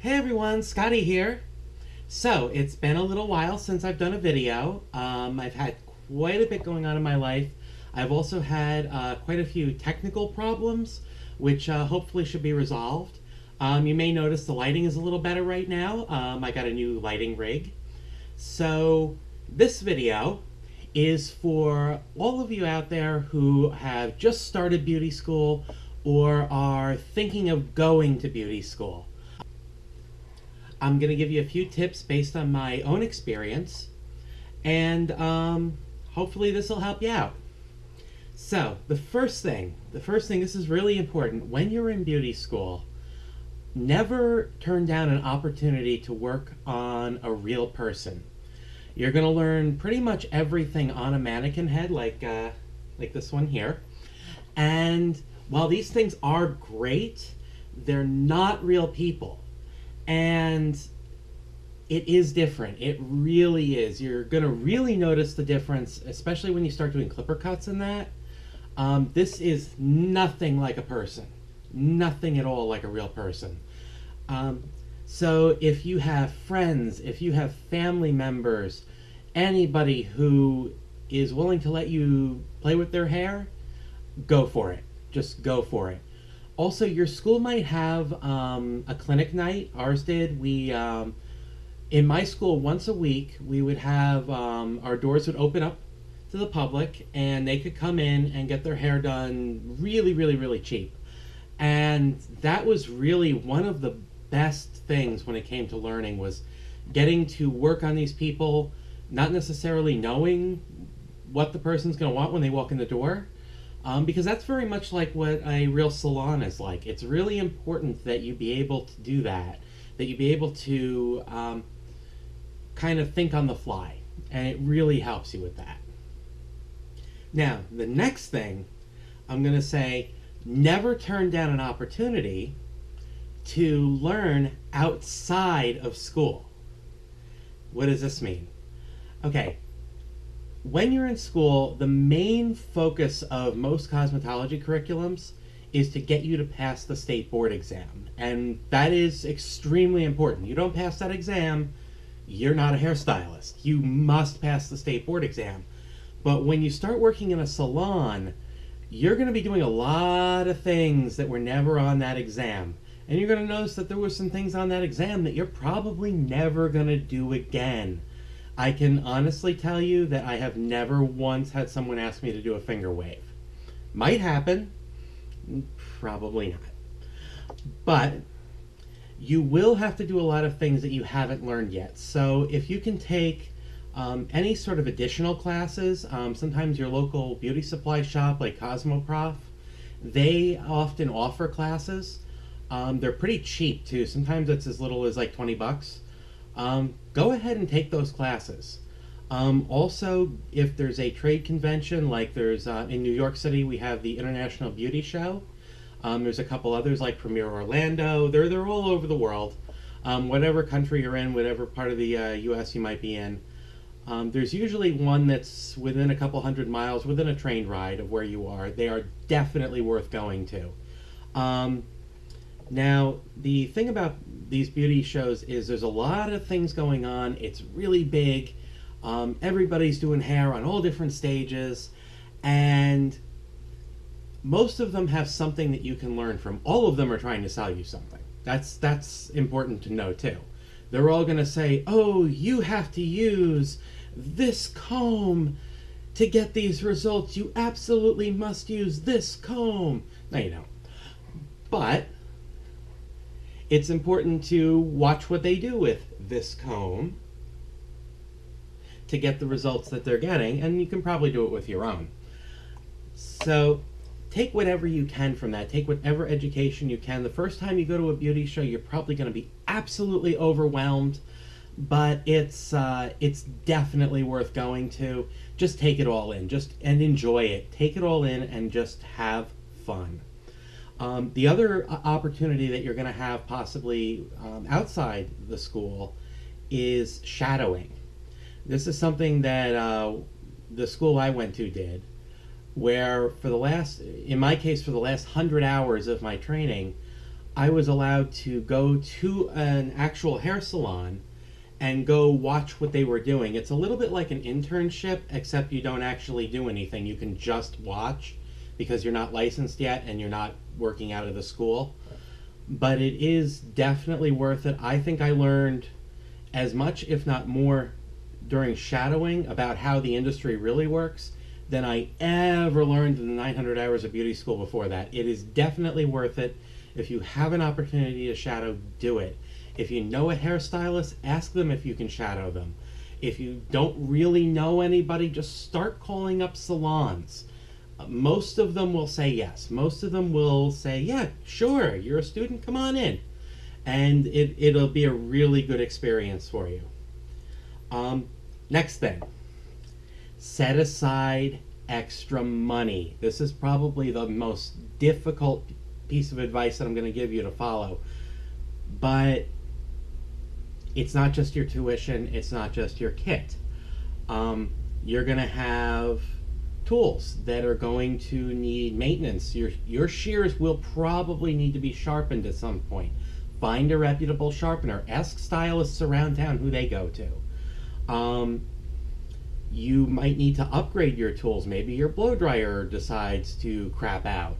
Hey everyone, Scotty here. So, it's been a little while since I've done a video. I've had quite a bit going on in my life. I've also had quite a few technical problems, which hopefully should be resolved. You may notice the lighting is a little better right now. I got a new lighting rig. So, this video is for all of you out there who have just started beauty school or are thinking of going to beauty school. I'm going to give you a few tips based on my own experience, and hopefully this will help you out. So, the first thing, this is really important. When you're in beauty school, never turn down an opportunity to work on a real person. You're going to learn pretty much everything on a mannequin head, like this one here. And while these things are great, they're not real people. And it is different. It really is. You're going to really notice the difference, especially when you start doing clipper cuts and that. This is nothing like a person. Nothing at all like a real person. So if you have friends, if you have family members, anybody who is willing to let you play with their hair, go for it. Just go for it. Also, your school might have a clinic night. Ours did. In my school, once a week, we would have our doors would open up to the public, and they could come in and get their hair done really, really, really cheap. And that was really one of the best things when it came to learning, was getting to work on these people, not necessarily knowing what the person's going to want when they walk in the door. Because that's very much like what a real salon is like. It's really important that you be able to do that you be able to kind of think on the fly, and it really helps you with that. Now, the next thing I'm going to say, never turn down an opportunity to learn outside of school. What does this mean? Okay. When you're in school, the main focus of most cosmetology curriculums is to get you to pass the state board exam. And that is extremely important. You don't pass that exam, you're not a hairstylist. You must pass the state board exam. But when you start working in a salon, you're going to be doing a lot of things that were never on that exam. And you're going to notice that there were some things on that exam that you're probably never going to do again. I can honestly tell you that I have never once had someone ask me to do a finger wave. Might happen, probably not. But you will have to do a lot of things that you haven't learned yet. So if you can take any sort of additional classes, sometimes your local beauty supply shop like Cosmoprof, they often offer classes. They're pretty cheap too. Sometimes it's as little as like 20 bucks. Go ahead and take those classes. Also, if there's a trade convention, like there's in New York City, we have the International Beauty Show. There's a couple others like Premier Orlando. They're all over the world. Whatever country you're in, whatever part of the U.S. you might be in, there's usually one that's within a couple hundred miles, within a train ride of where you are. They are definitely worth going to. Now, the thing about these beauty shows is there's a lot of things going on. It's really big. Everybody's doing hair on all different stages, and most of them have something that you can learn from. All of them are trying to sell you something. That's important to know too. They're all going to say, oh, you have to use this comb to get these results. You absolutely must use this comb. No, you don't. But it's important to watch what they do with this comb to get the results that they're getting, and you can probably do it with your own. So take whatever you can from that. Take whatever education you can. The first time you go to a beauty show, you're probably going to be absolutely overwhelmed, but it's definitely worth going to. Just take it all in, and enjoy it. Take it all in and just have fun. The other opportunity that you're going to have possibly outside the school is shadowing. This is something that the school I went to did, where in my case, for the last 100 hours of my training, I was allowed to go to an actual hair salon and go watch what they were doing. It's a little bit like an internship, except you don't actually do anything. You can just watch because you're not licensed yet and you're not working out of the school. But it is definitely worth it. I think I learned as much, if not more, during shadowing about how the industry really works than I ever learned in the 900 hours of beauty school before that. It is definitely worth it. If you have an opportunity to shadow, do it. If you know a hairstylist, ask them if you can shadow them. If you don't really know anybody, just start calling up salons. Most of them will say yes. Most of them will say, yeah, sure, you're a student, come on in. And it'll be a really good experience for you. Next thing, set aside extra money. This is probably the most difficult piece of advice that I'm going to give you to follow. But it's not just your tuition, it's not just your kit. You're going to have tools that are going to need maintenance. Your shears will probably need to be sharpened at some point. Find a reputable sharpener. Ask stylists around town who they go to. You might need to upgrade your tools. Maybe your blow dryer decides to crap out,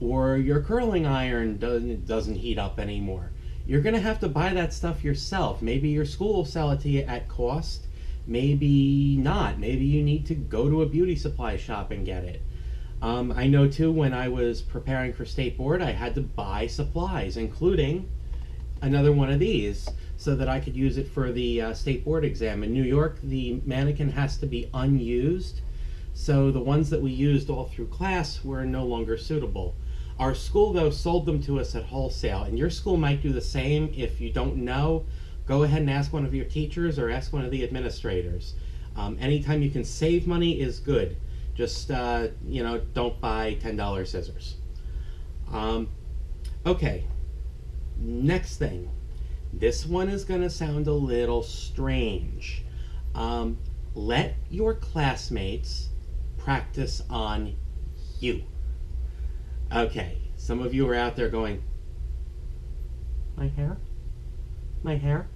or your curling iron doesn't heat up anymore. You're going to have to buy that stuff yourself. Maybe your school will sell it to you at cost. Maybe not. Maybe you need to go to a beauty supply shop and get it. I know too, when I was preparing for state board, I had to buy supplies, including another one of these, so that I could use it for the state board exam. In New York, the mannequin has to be unused, so the ones that we used all through class were no longer suitable. Our school, though, sold them to us at wholesale, and your school might do the same. If you don't know, go ahead and ask one of your teachers or ask one of the administrators. Anytime you can save money is good. Just, don't buy $10 scissors. Okay, next thing. This one is going to sound a little strange. Let your classmates practice on you. Okay, some of you are out there going, my hair? My hair?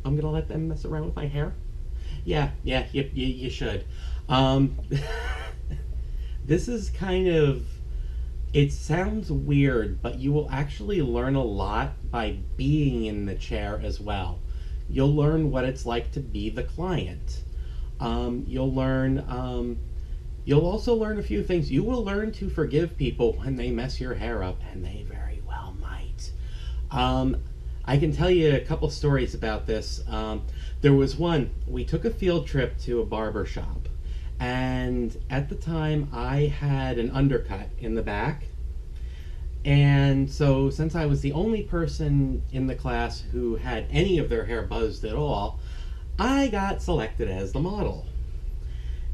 I'm going to let them mess around with my hair? Yeah, you should. This is kind of, it sounds weird, but you will actually learn a lot by being in the chair as well. You'll learn what it's like to be the client. You'll also learn a few things. You will learn to forgive people when they mess your hair up, and they very well might. I can tell you a couple stories about this. There was one, we took a field trip to a barber shop, and at the time I had an undercut in the back. And so since I was the only person in the class who had any of their hair buzzed at all, I got selected as the model.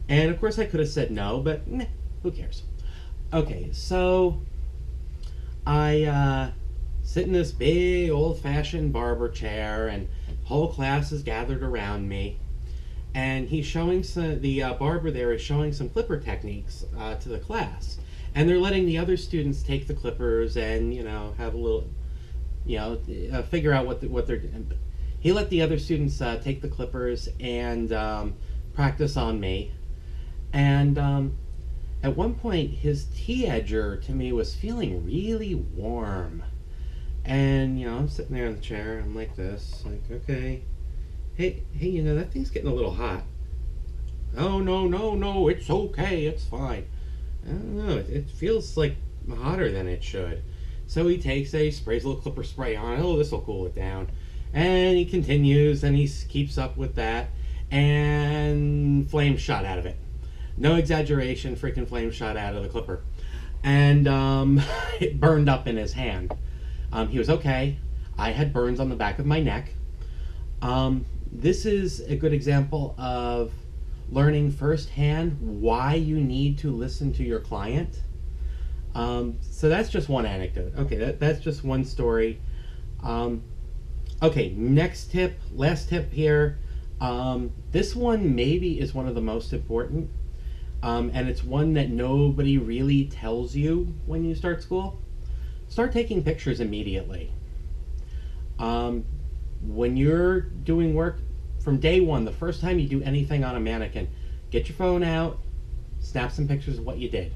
And of course I could have said no, but who cares? Okay, so I sit in this big old-fashioned barber chair, and the whole class is gathered around me. And he's showing the barber there is showing some clipper techniques to the class. And they're letting the other students take the clippers and, have a little, figure out what they're doing. He let the other students take the clippers and practice on me. And at one point, his T-edger to me was feeling really warm. And, I'm sitting there in the chair, I'm like this, like, okay. Hey, that thing's getting a little hot. Oh, no, it's okay, it's fine. I don't know, it feels like hotter than it should. So he sprays a little clipper spray on it. Oh, this will cool it down. And he continues, and he keeps up with that. And flame shot out of it. No exaggeration, freaking flame shot out of the clipper. And it burned up in his hand. He was okay. I had burns on the back of my neck. This is a good example of learning firsthand why you need to listen to your client. So that's just one anecdote. Okay, that's just one story. Okay, next tip, last tip here. This one maybe is one of the most important. And it's one that nobody really tells you when you start school. start taking pictures immediately. Um, when you're doing work from day one, the first time you do anything on a mannequin, get your phone out, snap some pictures of what you did.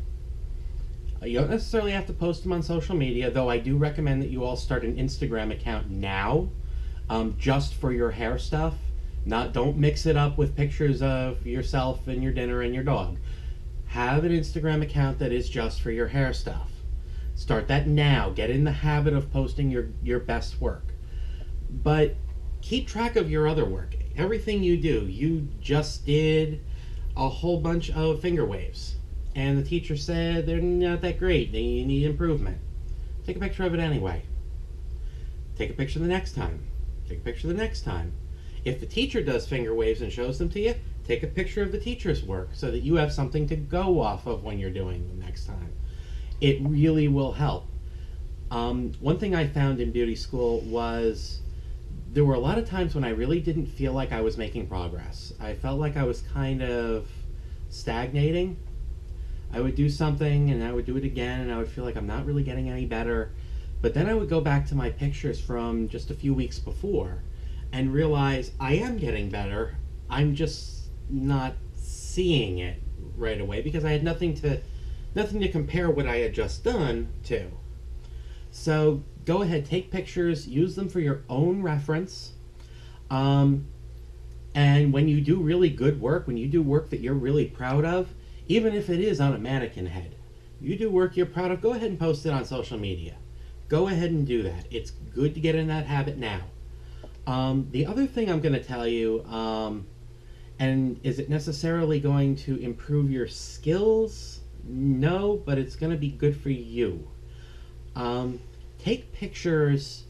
You don't necessarily have to post them on social media, though I do recommend that you all start an Instagram account now, just for your hair stuff. Don't mix it up with pictures of yourself and your dinner and your dog. Have an Instagram account that is just for your hair stuff. Start that now. Get in the habit of posting your best work. But keep track of your other work. Everything you do. You just did a whole bunch of finger waves, and the teacher said they're not that great, they need improvement. Take a picture of it anyway. Take a picture the next time. Take a picture the next time. If the teacher does finger waves and shows them to you, take a picture of the teacher's work so that you have something to go off of when you're doing them next time. It really will help. One thing I found in beauty school was there were a lot of times when I really didn't feel like I was making progress. I felt like I was kind of stagnating. I would do something and I would do it again and I would feel like I'm not really getting any better. But then I would go back to my pictures from just a few weeks before and realize I am getting better. I'm just not seeing it right away because I had nothing to compare what I had just done to. So go ahead, take pictures, use them for your own reference. And when you do really good work, when you do work that you're really proud of, even if it is on a mannequin head, you do work you're proud of, go ahead and post it on social media. Go ahead and do that. It's good to get in that habit now. The other thing I'm going to tell you, and is it necessarily going to improve your skills? No, but it's going to be good for you. Take pictures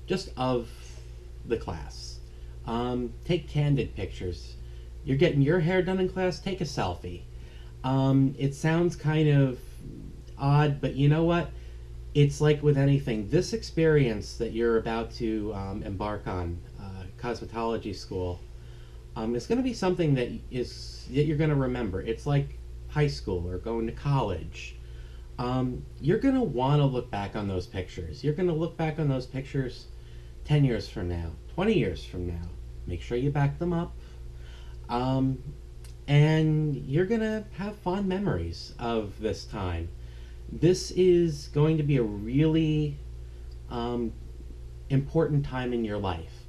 just of the class. Take candid pictures. You're getting your hair done in class, take a selfie. It sounds kind of odd, but you know what? It's like with anything. This experience that you're about to embark on, cosmetology school, is going to be something that you're going to remember. It's like high school or going to college. You're going to want to look back on those pictures. You're going to look back on those pictures 10 years from now, 20 years from now. Make sure you back them up. And you're going to have fond memories of this time. This is going to be a really important time in your life.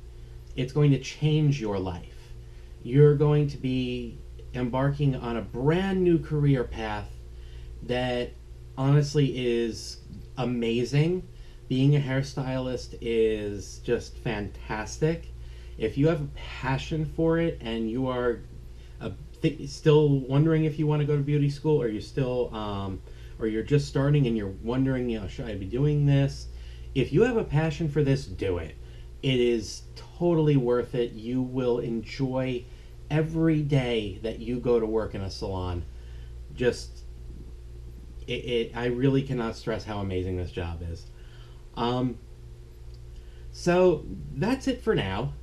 It's going to change your life. You're going to be embarking on a brand new career path that honestly is amazing. Being a hairstylist is just fantastic. If you have a passion for it and you are still wondering if you want to go to beauty school, or or you're just starting and you're wondering, should I be doing this? If you have a passion for this, do it. It is totally worth it. You will enjoy every day that you go to work in a salon. I really cannot stress how amazing this job is. So that's it for now.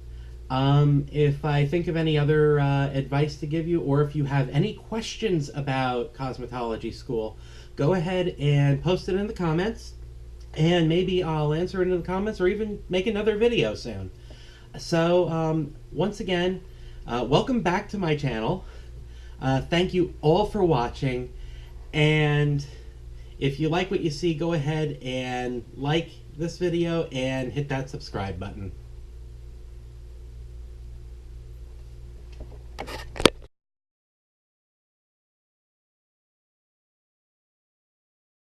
If I think of any other advice to give you, or if you have any questions about cosmetology school, go ahead and post it in the comments, and maybe I'll answer it in the comments or even make another video soon. So once again, welcome back to my channel. Thank you all for watching, and if you like what you see, go ahead and like this video and hit that subscribe button.